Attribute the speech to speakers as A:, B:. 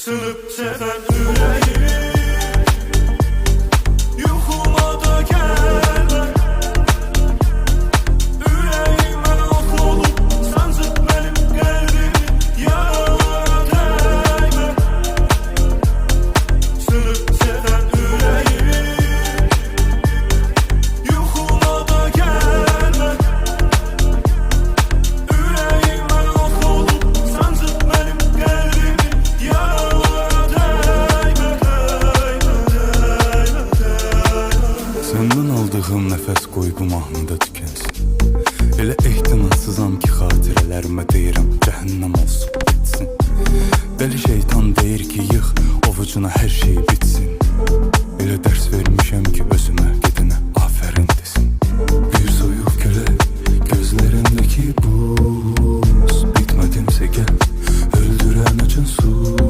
A: Sınıp seven yüreğim, yuhuma da gelme. Yüreğime ok olup sancıp benim kalbimi yaralara değme. Sınıp seven yüreğim, yuhuma da gelme. Yüreğime ok olup sancıp benim kalbimi yaralara değme, değme, değme.
B: Senden aldığım nəfəs qoy bu mahnıda tükənsin. Elə ehtimatsızam ki xatirələrimə deyirəm cəhənnəm olsun bitsin. Dəli şeytan deyir ki yığ ovucuna hər şey bitsin.